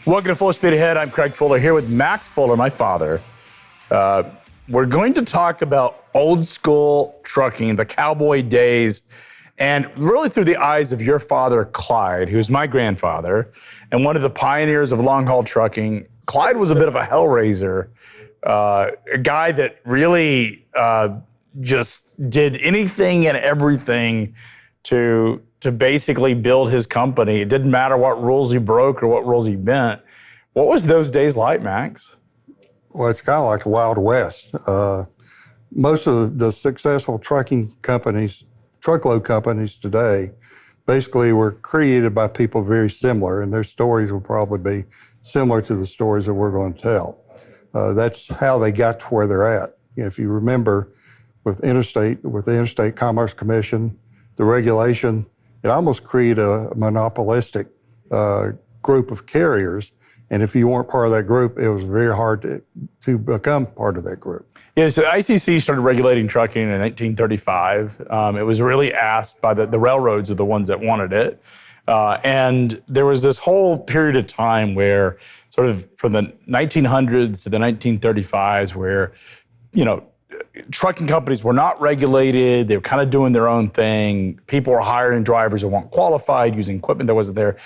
Welcome to Full Speed Ahead. I'm Clyde Fuller here with Max Fuller, my father. We're going to talk about old school trucking, the cowboy days, and really through the eyes of your father, Clyde, who's my grandfather, and one of the pioneers of long-haul trucking. Clyde was a bit of a hellraiser, a guy that really just did anything and everything to basically build his company. It didn't matter what rules he broke or what rules he bent. What was those days like, Max? Well, it's kind of like the Wild West. Most of the successful trucking companies, truckload companies today, basically were created by people very similar, and their stories will probably be similar to the stories that we're going to tell. That's how they got to where they're at. If you remember, with the Interstate Commerce Commission, the regulation, it almost created a monopolistic group of carriers. And if you weren't part of that group, it was very hard to become part of that group. Yeah, so ICC started regulating trucking in 1935. It was really asked by the railroads are the ones that wanted it. And there was this whole period of time where sort of from the 1900s to the 1935s where, trucking companies were not regulated. They were kind of doing their own thing. People were hiring drivers who weren't qualified, using equipment that wasn't there.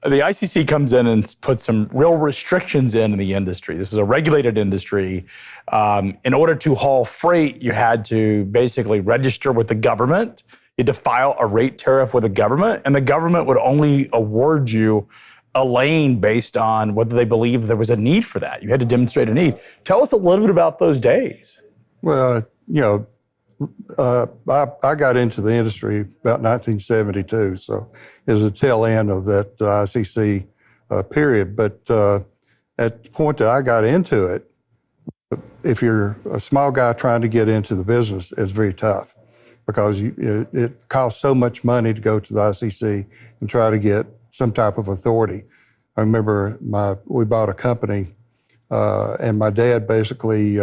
The ICC comes in and puts some real restrictions in the industry. This was a regulated industry. In order to haul freight, you had to basically register with the government. You had to file a rate tariff with the government, and the government would only award you a lane based on whether they believed there was a need for that. You had to demonstrate a need. Tell us a little bit about those days. Well, I got into the industry about 1972, so it was a tail end of that ICC period. But at the point that I got into it, if you're a small guy trying to get into the business, it's very tough because it costs so much money to go to the ICC and try to get some type of authority. I remember we bought a company, and my dad basically,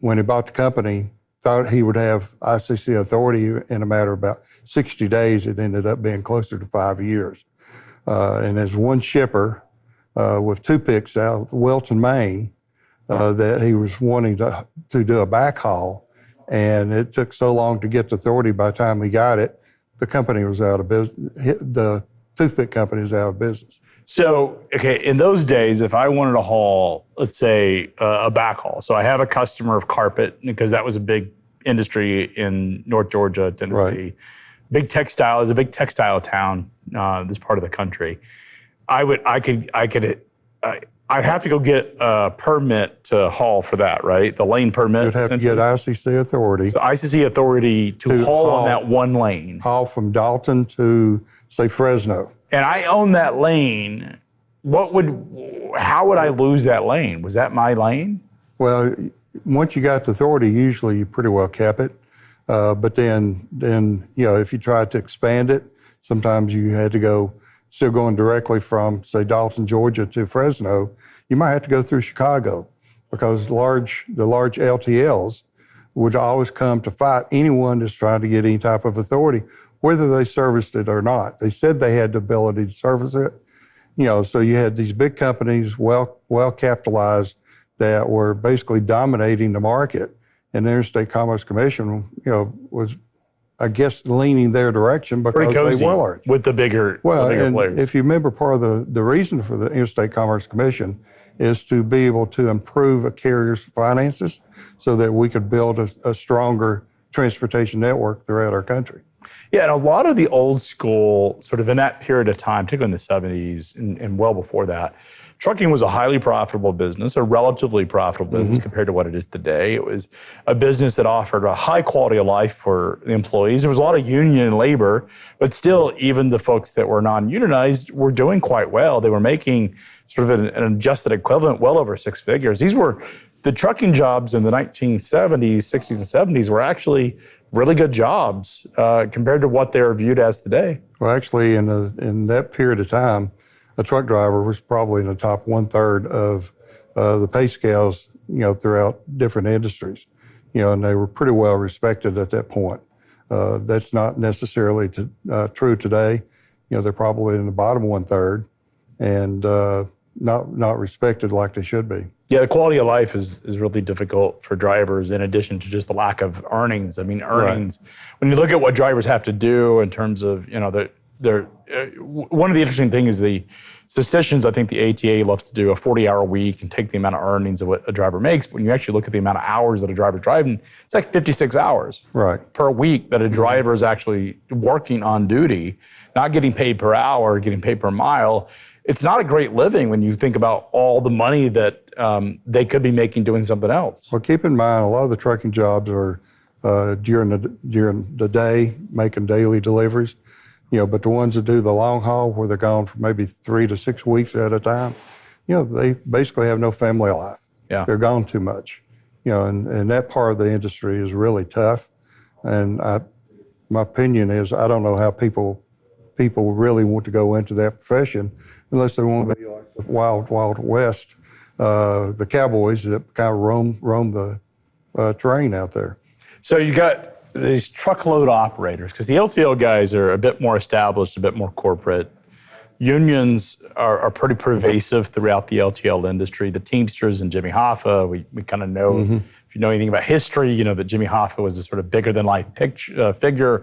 when he bought the company, thought he would have ICC authority in a matter of about 60 days. It ended up being closer to 5 years. And there's one shipper with two picks out of Wilton, Maine, that he was wanting to do a backhaul. And it took so long to get the authority. By the time he got it, the company was out of business. The toothpick company was out of business. So, okay, in those days, if I wanted to haul, let's say, a backhaul, so I have a customer of carpet, because that was a big industry in North Georgia, Tennessee. Right. Is a big textile town, this part of the country. I'd have to go get a permit to haul for that, right? The lane permit. You'd have to get ICC authority. So ICC authority to haul on that one lane. Haul from Dalton to, say, Fresno. And I own that lane. How would I lose that lane? Was that my lane? Well, once you got the authority, usually you pretty well kept it. But then if you tried to expand it, sometimes you had to go, still going directly from, say, Dalton, Georgia to Fresno, you might have to go through Chicago because the large LTLs would always come to fight anyone that's trying to get any type of authority, whether they serviced it or not. They said they had the ability to service it. So you had these big companies, well capitalized, that were basically dominating the market. And the Interstate Commerce Commission, was, I guess, leaning their direction because they were large. With the bigger players. If you remember, part of the reason for the Interstate Commerce Commission is to be able to improve a carrier's finances so that we could build a stronger transportation network throughout our country. Yeah, and a lot of the old school, sort of in that period of time, particularly in the 70s and well before that, trucking was a highly profitable business, a relatively profitable business compared to what it is today. It was a business that offered a high quality of life for the employees. There was a lot of union labor, but still, even the folks that were non-unionized were doing quite well. They were making sort of an adjusted equivalent well over six figures. These were the trucking jobs in the 1970s, 60s, and 70s were actually really good jobs compared to what they're viewed as today. Well, actually, in that period of time, a truck driver was probably in the top 1/3 of the pay scales, throughout different industries, and they were pretty well respected at that point. That's not necessarily true today. They're probably in the bottom 1/3, and not respected like they should be. Yeah, the quality of life is really difficult for drivers in addition to just the lack of earnings. I mean, earnings, when you look at what drivers have to do in terms of, one of the interesting things is the statisticians, I think the ATA loves to do a 40-hour week and take the amount of earnings of what a driver makes. But when you actually look at the amount of hours that a driver's driving, it's like 56 hours per week that a driver is actually working on duty, not getting paid per hour, getting paid per mile. It's not a great living when you think about all the money that they could be making doing something else. Well, keep in mind, a lot of the trucking jobs are during the day, making daily deliveries. But the ones that do the long haul, where they're gone for maybe 3 to 6 weeks at a time, they basically have no family life. Yeah. They're gone too much. And that part of the industry is really tough. And my opinion is, I don't know how people really want to go into that profession unless they want to be like the wild west, the cowboys that kind of roam the terrain out there. So you got these truckload operators, because the LTL guys are a bit more established, a bit more corporate. Unions are pretty pervasive throughout the LTL industry. The Teamsters and Jimmy Hoffa, we kind of know, if you know anything about history, you know that Jimmy Hoffa was a sort of bigger than life figure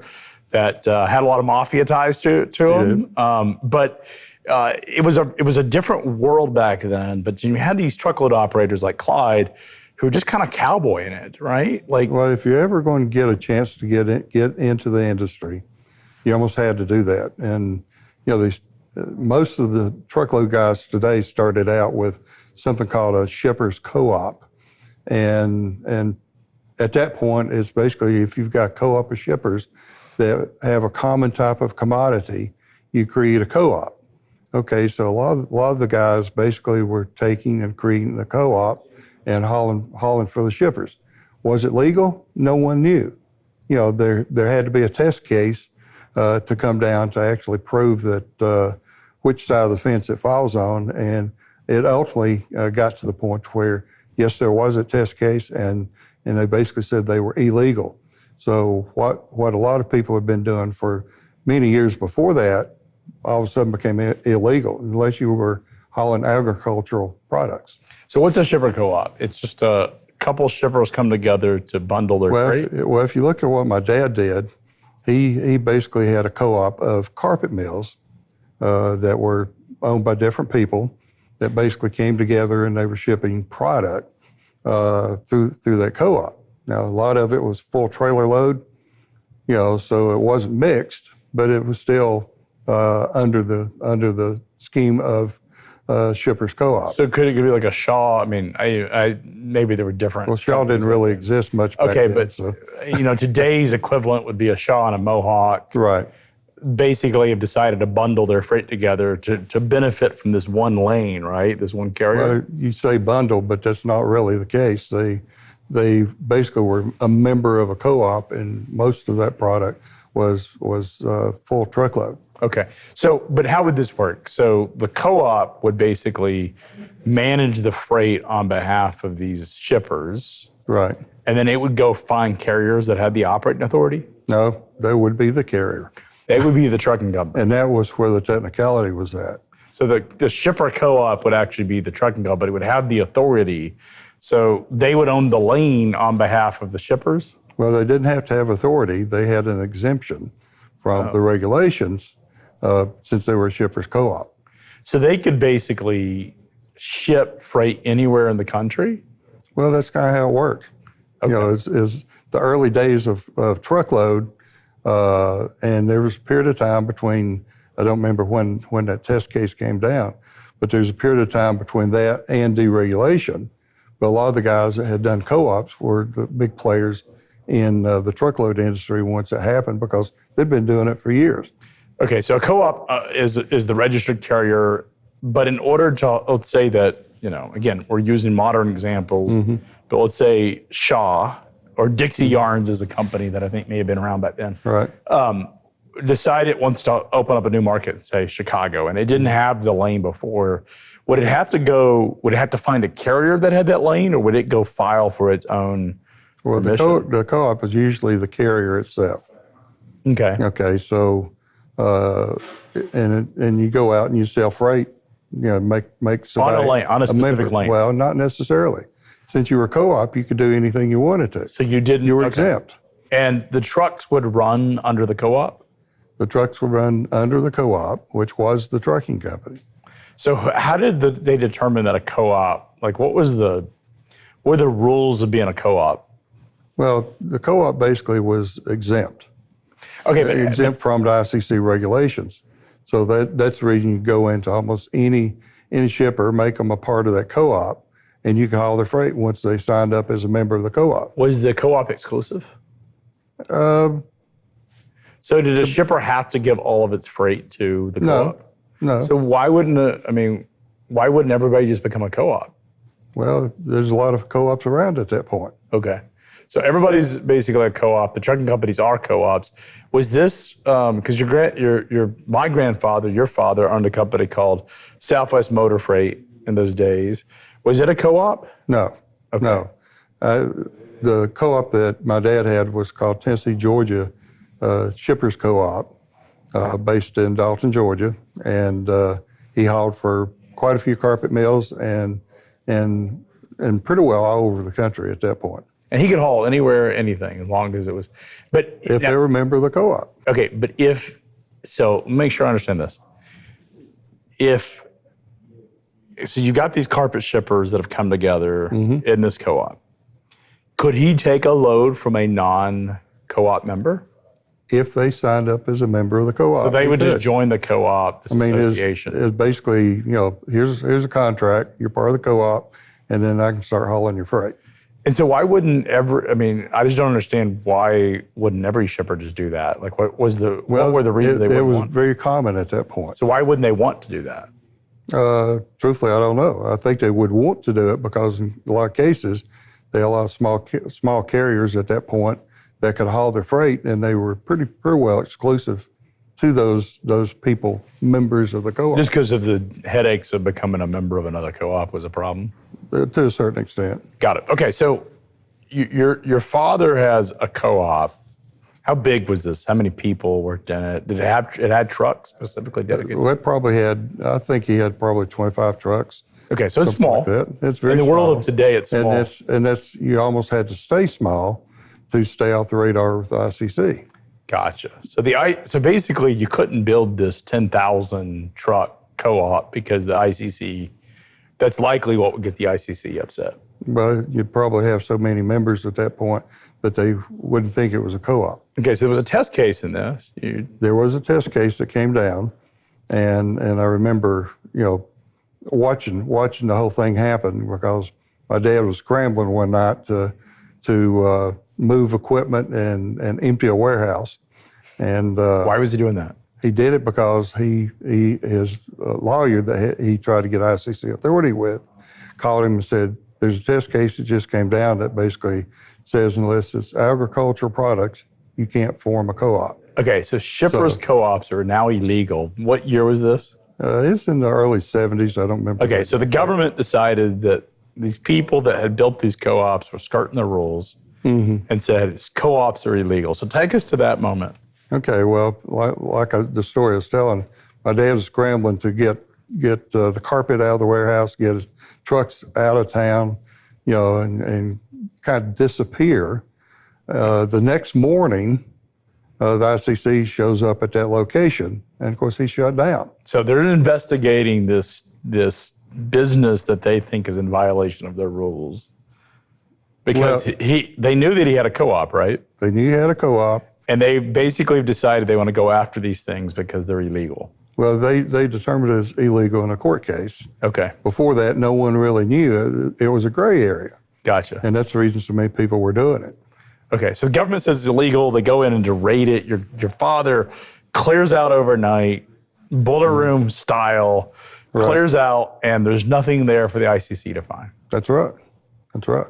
that had a lot of mafia ties to him. But it was a different world back then. But you had these truckload operators like Clyde, who are just kind of cowboying it, right? Well, if you're ever going to get a chance to get into the industry, you almost had to do that. And most of the truckload guys today started out with something called a shippers co-op, and at that point, it's basically, if you've got co-op of shippers that have a common type of commodity, you create a co-op. Okay, so a lot of the guys basically were taking and creating a co-op and hauling for the shippers. Was it legal? No one knew. There had to be a test case to come down to actually prove that which side of the fence it falls on, and it ultimately got to the point where, yes, there was a test case, and they basically said they were illegal. So what a lot of people have been doing for many years before that, all of a sudden became illegal, unless you were hauling agricultural products. So what's a shipper co-op? It's just a couple shippers come together to bundle their freight? If you look at what my dad did, he basically had a co-op of carpet mills that were owned by different people that basically came together, and they were shipping product through that co-op. Now, a lot of it was full trailer load, so it wasn't mixed, but it was still under the scheme of shippers co-op. So could it be like a Shaw? I mean, I maybe there were different. Well, Shaw didn't really exist much back then. But today's equivalent would be a Shaw and a Mohawk. Right. Basically have decided to bundle their freight together to benefit from this one lane, right? This one carrier. Well, you say bundle, but that's not really the case. They basically were a member of a co-op, and most of that product was full truckload. Okay. So, but how would this work? So the co-op would basically manage the freight on behalf of these shippers. Right. And then it would go find carriers that had the operating authority? No, they would be the carrier. They would be the trucking company. And that was where the technicality was at. So the shipper co-op would actually be the trucking company, would have the authority. So they would own the lane on behalf of the shippers? Well, they didn't have to have authority. They had an exemption from the regulations since they were a shippers co-op. So they could basically ship freight anywhere in the country? Well, that's kind of how it worked. Okay. Is the early days of truckload, and there was a period of time between, I don't remember when that test case came down, but there's a period of time between that and deregulation. But a lot of the guys that had done co-ops were the big players in the truckload industry once it happened, because they'd been doing it for years. Okay, so a co-op is the registered carrier, but in order to, let's say that, again, we're using modern examples, but let's say Shaw or Dixie Yarns is a company that I think may have been around back then. Right. Decide it wants to open up a new market, say Chicago, and it didn't have the lane before. Would it have to find a carrier that had that lane, or would it go file for its own permission? The co-op is usually the carrier itself. Okay. Okay, so, and you go out and you sell freight make somebody on a specific member. lane. Well, not necessarily. Since you were a co-op, you could do anything you wanted to. So you didn't. You were okay. exempt. And the trucks would run under the co-op? The trucks would run under the co-op, which was the trucking company. So how did they determine that a co-op, like what were the rules of being a co-op? Well, the co-op basically was exempt. Okay, but Exempt from the ICC regulations. So that's the reason you go into almost any shipper, make them a part of that co-op, and you can haul their freight once they signed up as a member of the co-op. Was the co-op exclusive? So did a shipper have to give all of its freight to the co-op? No. So why wouldn't everybody just become a co-op? Well, there's a lot of co-ops around at that point. Okay. So everybody's basically a co-op. The trucking companies are co-ops. Was this because my grandfather, your father, owned a company called Southwest Motor Freight in those days? Was it a co-op? No. Okay. No. The co-op that my dad had was called Tennessee, Georgia Shippers Co-op, based in Dalton, Georgia, and he hauled for quite a few carpet mills and pretty well all over the country at that point. And he could haul anywhere, anything, as long as it was. But if they were a member of the co-op. Okay, but so make sure I understand this. So you got these carpet shippers that have come together in this co-op. Could he take a load from a non-co-op member? If they signed up as a member of the co-op. So they would just join the co-op, this association. It's basically, here's a contract, you're part of the co-op, and then I can start hauling your freight. And so why wouldn't I just don't understand why wouldn't every shipper just do that? Like what were the reasons they wouldn't want? It was very common at that point. So why wouldn't they want to do that? Truthfully, I don't know. I think they would want to do it because in a lot of cases, they allow small carriers at that point that could haul their freight, and they were pretty well exclusive to those people, members of the co-op. Just because of the headaches of becoming a member of another co-op was a problem? To a certain extent. Got it. Okay, so your father has a co-op. How big was this? How many people worked in it? Did it had trucks specifically dedicated? Well, I think he had probably 25 trucks. Okay, so it's small. Like that. It's very in the small. world of today, it's small. And that's you almost had to stay small to stay off the radar with the ICC. Gotcha. So basically, you couldn't build this 10,000 truck co-op because the ICC. That's likely what would get the ICC upset. Well, you'd probably have so many members at that point that they wouldn't think it was a co-op. Okay, so there was a test case in this. There was a test case that came down, and I remember, watching the whole thing happen because my dad was scrambling one night to move equipment and empty a warehouse. And why was he doing that? He did it because his lawyer that he tried to get ICC authority with called him and said, there's a test case that just came down that basically says unless it's agricultural products, you can't form a co-op. Okay, so shippers co-ops are now illegal. What year was this? It's in the early 70s. I don't remember. Okay, so the government decided that these people that had built these co-ops were skirting the rules and said co-ops are illegal. So take us to that moment. Okay, well, the story I was telling, my dad was scrambling to get the carpet out of the warehouse, get his trucks out of town, and kind of disappear. The next morning, the ICC shows up at that location, and of course, he's shut down. So they're investigating this business that they think is in violation of their rules. Because they knew that he had a co-op, right? They knew he had a co-op. And they basically decided they want to go after these things because they're illegal. Well, they determined it was illegal in a court case. Okay. Before that, no one really knew. It was a gray area. Gotcha. And that's the reason so many people were doing it. Okay, so the government says it's illegal. They go in and raid it. Your father clears out overnight, bullet room style, clears out, and there's nothing there for the ICC to find. That's right. That's right.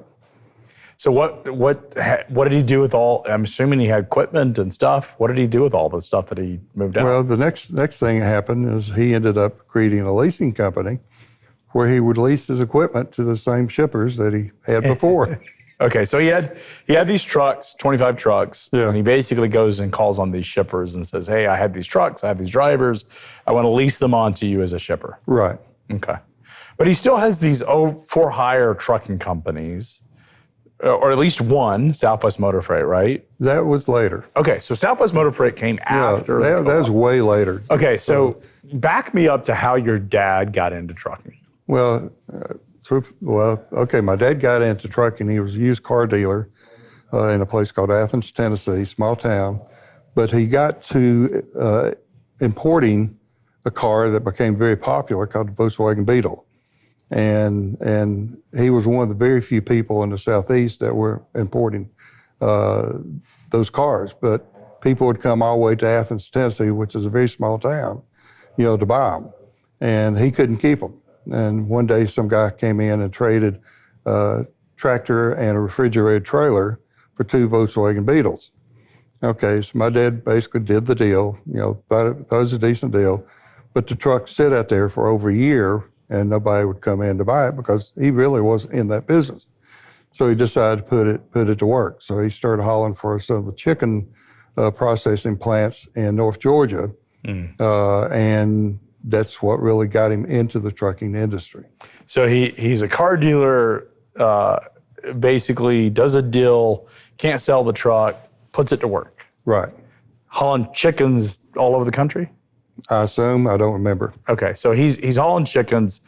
So what did he do with all? I'm assuming he had equipment and stuff. What did he do with all the stuff that he moved out? Well, the next thing that happened is he ended up creating a leasing company where he would lease his equipment to the same shippers that he had before. Okay, so he had these trucks, 25 trucks, and he basically goes and calls on these shippers and says, hey, I have these trucks, I have these drivers, I want to lease them on to you as a shipper. Right. Okay. But he still has these for-hire trucking companies, or at least one, Southwest Motor Freight, right? That was later. Okay, so Southwest Motor Freight came after. That was way later. Okay, so back me up to how your dad got into trucking. Well, okay, my dad got into trucking. He was a used car dealer in a place called Athens, Tennessee, small town. But he got to importing a car that became very popular called the Volkswagen Beetle. And he was one of the very few people in the Southeast that were importing those cars. But people would come all the way to Athens, Tennessee, which is a very small town, to buy them. And he couldn't keep them. And one day some guy came in and traded a tractor and a refrigerated trailer for 2 Volkswagen Beetles. Okay, so my dad basically did the deal, thought it was a decent deal, but the truck sit out there for over a year and nobody would come in to buy it because he really wasn't in that business. So he decided to put it to work. So he started hauling for some of the chicken processing plants in North Georgia, and that's what really got him into the trucking industry. So he's a car dealer, basically does a deal, can't sell the truck, puts it to work. Right. Hauling chickens all over the country? I assume. I don't remember. Okay, so he's hauling chickens.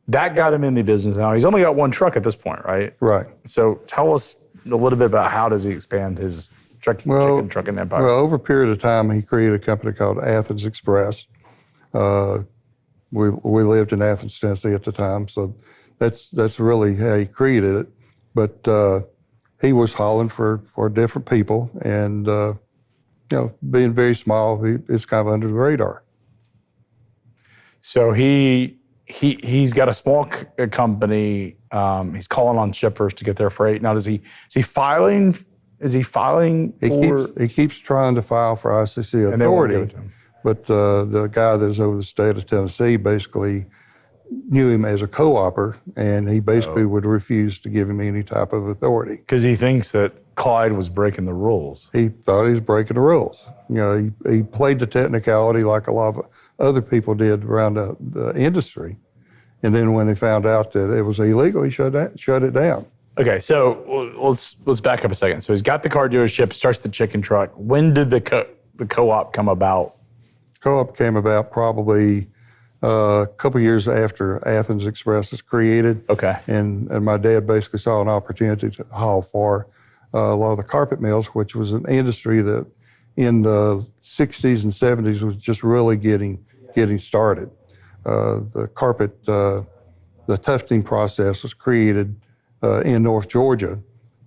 That got him in the business. Now, he's only got one truck at this point, right? Right. So tell us a little bit about how does he expand his chicken trucking empire? Well, over a period of time, he created a company called Athens Express. We lived in Athens, Tennessee at the time, so that's really how he created it. But he was hauling for different people, and being very small, it's kind of under the radar. So he's got a small company. He's calling on shippers to get their freight. Now, is he filing? Is he filing? He keeps trying to file for ICC authority, but the guy that's over the state of Tennessee basically knew him as a co-opper, and he basically would refuse to give him any type of authority. Because he thinks that Clyde was breaking the rules. He thought he was breaking the rules. He played the technicality like a lot of other people did around the industry. And then when he found out that it was illegal, he shut it down. Okay, so let's back up a second. So he's got the car dealership, starts the chicken truck. When did the co-op come about? Co-op came about probably a couple years after Athens Express was created. Okay. And my dad basically saw an opportunity to haul for a lot of the carpet mills, which was an industry that in the 60s and 70s was just really getting started. The carpet, the tufting process was created in North Georgia,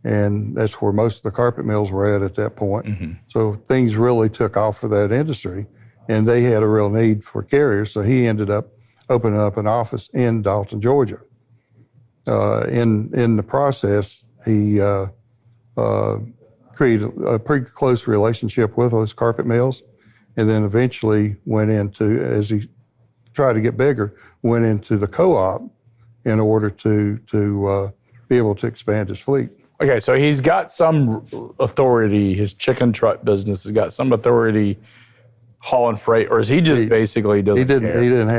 and that's where most of the carpet mills were at that point. Mm-hmm. So things really took off for that industry, and they had a real need for carriers, so he ended up opening up an office in Dalton, Georgia. In the process, he created a pretty close relationship with those carpet mills, and then eventually went into, as he tried to get bigger, went into the co-op in order to be able to expand his fleet. Okay, so he's got some authority. His chicken truck business has got some authority hauling freight, or is he just basically doesn't care? He didn't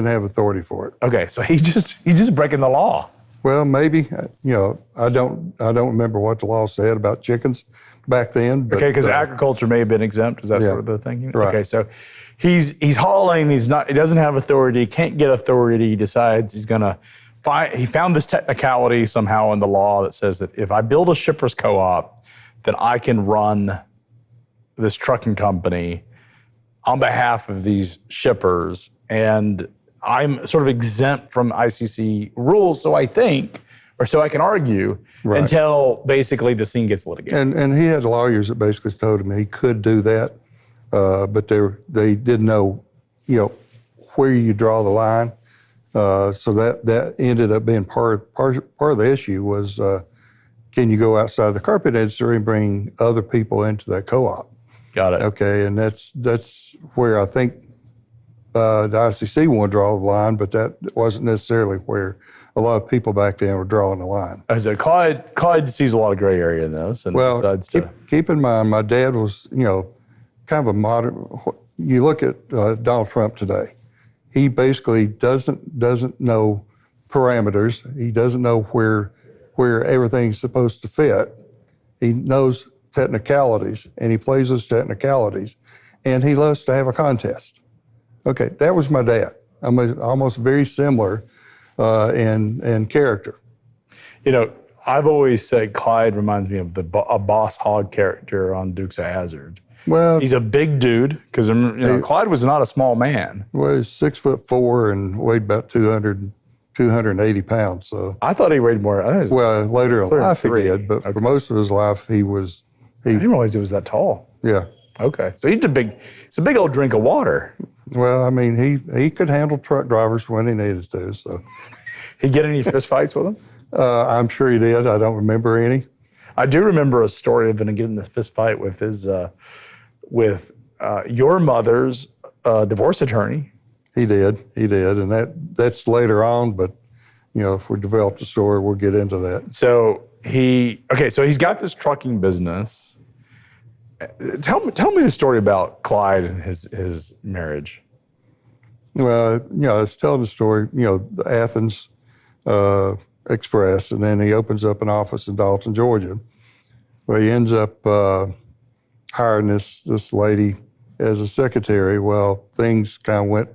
have authority for it. Okay, so he's just breaking the law. Well, maybe. I don't remember what the law said about chickens back then. But, okay, because agriculture may have been exempt. Is that sort of the thinking? Right. Okay, so he's hauling. He doesn't have authority. Can't get authority. He decides he's gonna find. He found this technicality somehow in the law that says that if I build a shippers co-op, then I can run this trucking company on behalf of these shippers, and I'm sort of exempt from ICC rules, so I think, or so I can argue, until basically the scene gets litigated. And he had lawyers that basically told him he could do that, but they didn't know, where you draw the line. So that ended up being part of the issue was, can you go outside the carpet industry and bring other people into that co-op? Got it. Okay, and that's where I think the ICC wanted to draw the line, but that wasn't necessarily where a lot of people back then were drawing the line. So Clyde sees a lot of gray area in this and decides to... Keep in mind, my dad was, kind of a modern... You look at Donald Trump today, he basically doesn't know parameters. He doesn't know where everything's supposed to fit. He knows technicalities, and he plays those technicalities, and he loves to have a contest. Okay, that was my dad. I'm almost very similar in character. You know, I've always said Clyde reminds me of a Boss Hogg character on Dukes of Hazzard. Well, He's a big dude because Clyde was not a small man. Well, he's 6'4" and weighed about 280 pounds. So I thought he weighed more. well, later in life he 3. did, but for most of his life I didn't realize he was that tall. Yeah. Okay, so it's a big old drink of water. Well, I mean, he could handle truck drivers when he needed to. So He'd get any fist fights with them? I'm sure he did. I don't remember any. I do remember a story of him getting in a fist fight with his your mother's divorce attorney. He did, and that's later on. But if we develop the story, we'll get into that. So he's got this trucking business. Tell me the story about Clyde and his marriage. Well, I was telling the story. The Athens Express, and then he opens up an office in Dalton, Georgia, where he ends up hiring this lady as a secretary. Well, things kind of went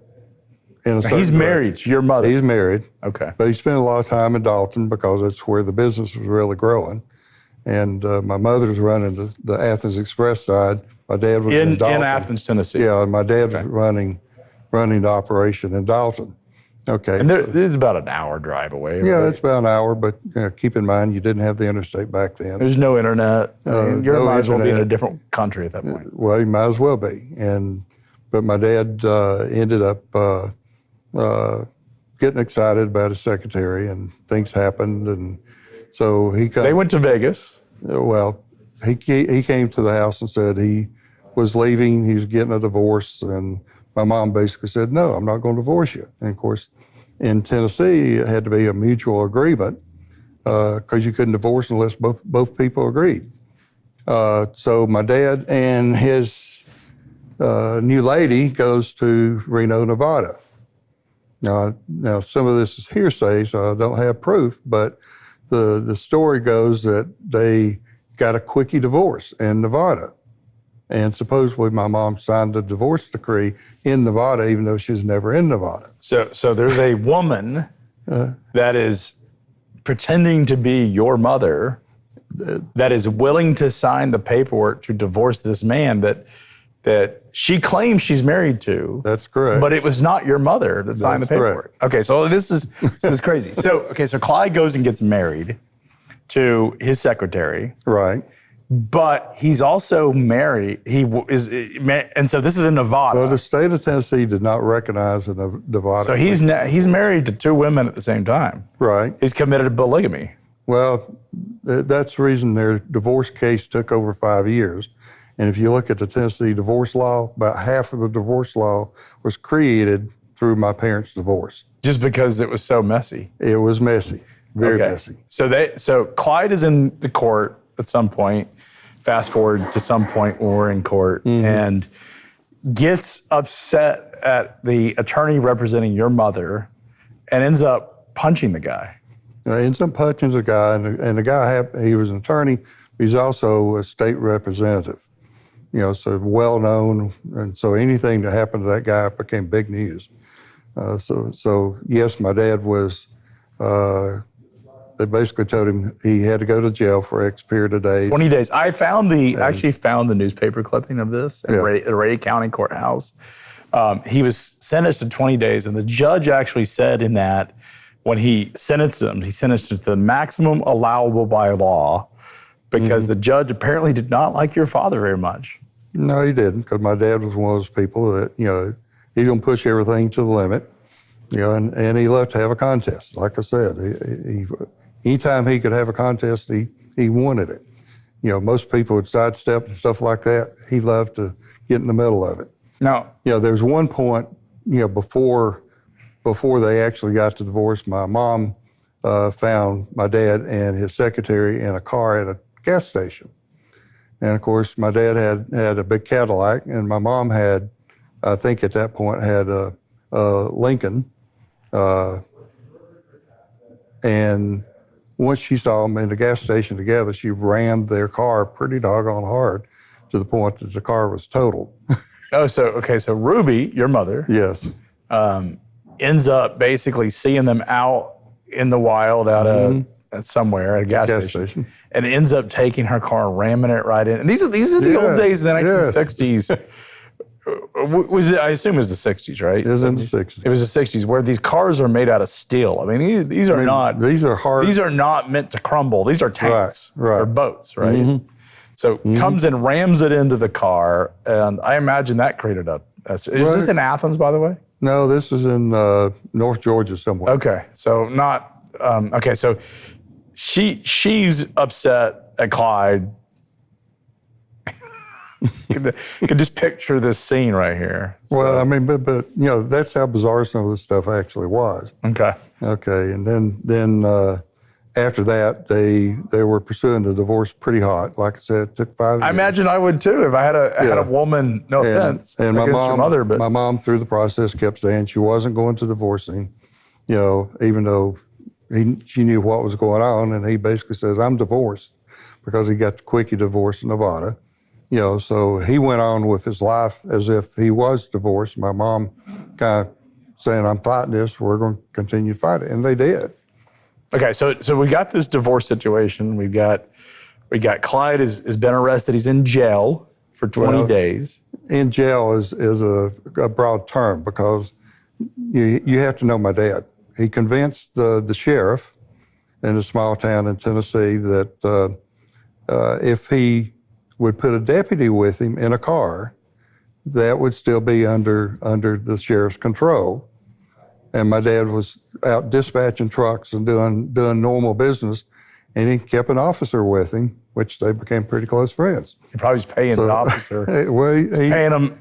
in a certain He's married to your mother. He's married. Okay. But he spent a lot of time in Dalton because that's where the business was really growing. And my mother's running the Athens Express side. My dad was in Dalton. In Athens, Tennessee. Yeah, and my dad was running the operation in Dalton. Okay. And it's about an hour drive away. Yeah, right? it's about an hour, but keep in mind you didn't have the interstate back then. There's no internet. You no might as well be in a internet. different country at that point. Well, you might as well be. But my dad ended up getting excited about his secretary, and things happened, and so They went to Vegas. Well, he came to the house and said he was leaving. He was getting a divorce, and my mom basically said, "No, I'm not going to divorce you." And of course, in Tennessee, it had to be a mutual agreement because you couldn't divorce unless both people agreed. So my dad and his new lady goes to Reno, Nevada. Now some of this is hearsay, so I don't have proof, but the story goes that they got a quickie divorce in Nevada. And supposedly my mom signed a divorce decree in Nevada, even though she's never in Nevada. So there's a woman that is pretending to be your mother that is willing to sign the paperwork to divorce this man that she claims she's married to. That's correct. But it was not your mother that signed the paperwork. Correct. Okay, so this is crazy. So Clyde goes and gets married to his secretary. Right. But he's also married. And so this is in Nevada. Well, the state of Tennessee did not recognize Nevada. So he's married to 2 women at the same time. Right. He's committed to polygamy. Well, that's the reason their divorce case took over 5 years. And if you look at the Tennessee divorce law, about half of the divorce law was created through my parents' divorce. Just because it was so messy. It was messy, very messy. So Clyde is in the court at some point. Fast forward to some point when we're in court, and gets upset at the attorney representing your mother, and ends up punching the guy. Ends up punching the guy, and the guy he was an attorney. He's also a state representative. So well known, and so anything that happened to that guy became big news. So yes, my dad was. They basically told him he had to go to jail for X period of days. 20 days. I actually found the newspaper clipping of this at the Raleigh County Courthouse. He was sentenced to 20 days, and the judge actually said in that when he sentenced him to the maximum allowable by law because the judge apparently did not like your father very much. No, he didn't, because my dad was one of those people that, he's going to push everything to the limit, and he loved to have a contest. Like I said, anytime he could have a contest, he wanted it. Most people would sidestep and stuff like that. He loved to get in the middle of it. Now, there was one point, before they actually got the divorce, my mom found my dad and his secretary in a car at a gas station. And of course, my dad had a big Cadillac, and my mom had, I think at that point, had a Lincoln. And once she saw them in the gas station together, she rammed their car pretty doggone hard to the point that the car was totaled. Oh, so Ruby, your mother, Yes. ends up basically seeing them out in the wild at somewhere at a gas station, and ends up taking her car, ramming it right in. And these are the old days in the 1960s. Was it? I assume it was the 60s, right? It was in the 60s. It was the 60s, where these cars are made out of steel. I mean, these are not. These are hard. These are not meant to crumble. These are tanks or boats, right? So comes and rams it into the car, and I imagine that created a. Is this in Athens, by the way? No, this was in North Georgia somewhere. Okay, so not. Okay, so she's upset at Clyde. Could just picture this scene right here. So. Well, I mean, but you know, that's how bizarre some of this stuff actually was. Okay. Okay, and then after that, they were pursuing the divorce pretty hot. Like I said, it took 5 years. I imagine I would too if I had a woman. No offense, and my against your mother, but my mom through the process kept saying she wasn't going to divorce him. You know, even though she knew what was going on, and he basically says, "I'm divorced," because he got the quickie divorce in Nevada. You know, so he went on with his life as if he was divorced. My mom kind of saying, "I'm fighting this. We're going to continue to fight it," and they did. Okay, so we got this divorce situation. We got Clyde has been arrested. He's in jail for 20 days. In jail is a broad term because you have to know my dad. He convinced the sheriff in a small town in Tennessee that if he would put a deputy with him in a car, that would still be under the sheriff's control. And my dad was out dispatching trucks and doing normal business, and he kept an officer with him, which they became pretty close friends. He probably was paying the officer, well,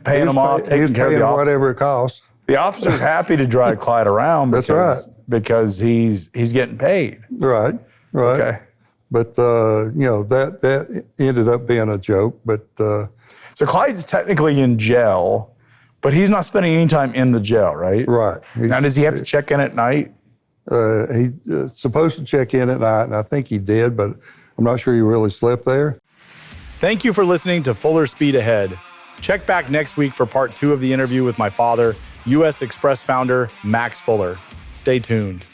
paying him off, taking care of the officer. Whatever it costs. The officer's happy to drive Clyde around. That's right. Because he's getting paid. Right. Okay. But you know, that ended up being a joke. But so Clyde's technically in jail, but he's not spending any time in the jail, right? Right. Now, does he have to check in at night? He's supposed to check in at night, and I think he did, but I'm not sure he really slept there. Thank you for listening to Fuller Speed Ahead. Check back next week for part 2 of the interview with my father, U.S. Express founder Max Fuller. Stay tuned.